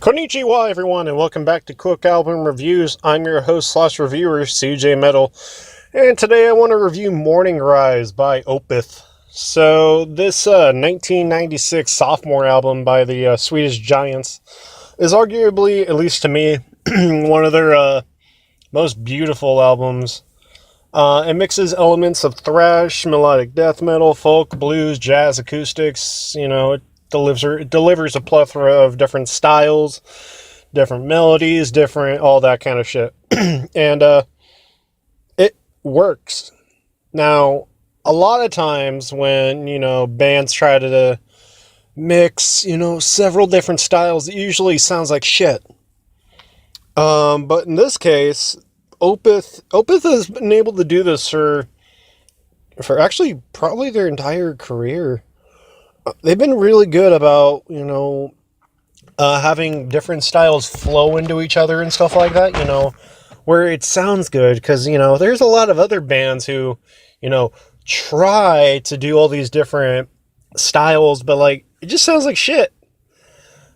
Konnichiwa, everyone, and welcome back to Quick Album Reviews. I'm your host / reviewer, CJ Metal, and today I want to review Morningrise by Opeth. So, this 1996 sophomore album by the Swedish Giants is arguably, at least to me, one of their most beautiful albums. It mixes elements of thrash, melodic death metal, folk, blues, jazz, acoustics. It delivers a plethora of different styles, different melodies, different all that kind of shit. And it works. Now, a lot of times when, bands try to mix, several different styles, it usually sounds like shit. But in this case, Opeth has been able to do this for actually probably their entire career. They've been really good about, having different styles flow into each other and stuff like that, where it sounds good. Because, there's a lot of other bands who, try to do all these different styles, but, it just sounds like shit.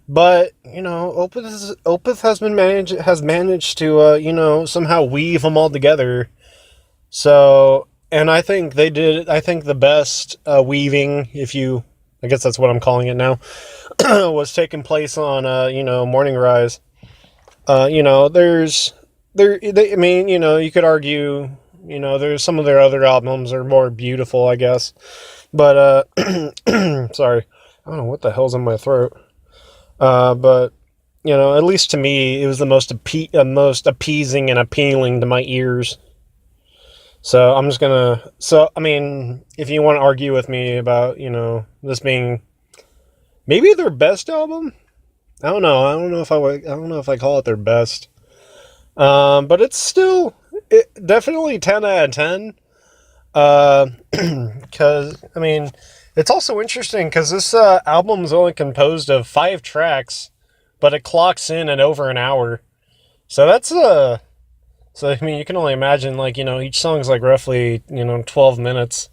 But, Opeth has managed to, somehow weave them all together. So, and I think the best weaving, I guess that's what I'm calling it now, was taking place on, Morningrise. You could argue, there's some of their other albums are more beautiful, I guess. But, sorry, I don't know what the hell's in my throat. But, at least to me, it was the most appeasing and appealing to my ears. So I'm just if you want to argue with me about, this being maybe their best album, I don't know. I don't know if I call it their best. But it's still definitely 10 out of 10. Cause it's also interesting because this album is only composed of 5 tracks, but it clocks in at over an hour. So that's So, you can only imagine, each song's roughly, 12 minutes.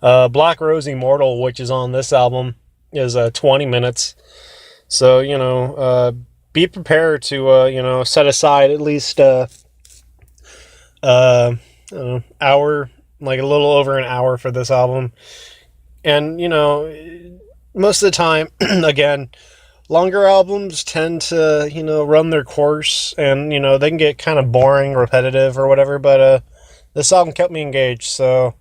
Black Rose Immortal, which is on this album, is 20 minutes. So, be prepared to, set aside at least, hour, a little over an hour for this album. And, most of the time, again, longer albums tend to, run their course and, they can get kind of boring, repetitive or whatever, but this album kept me engaged, so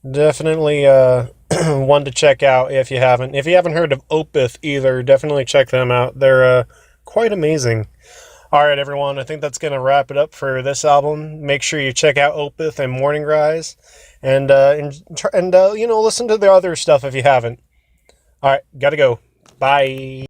definitely one to check out if you haven't. If you haven't heard of Opeth either, definitely check them out. They're quite amazing. All right, everyone, I think that's going to wrap it up for this album. Make sure you check out Opeth and Morningrise and listen to their other stuff if you haven't. All right, gotta go. Bye.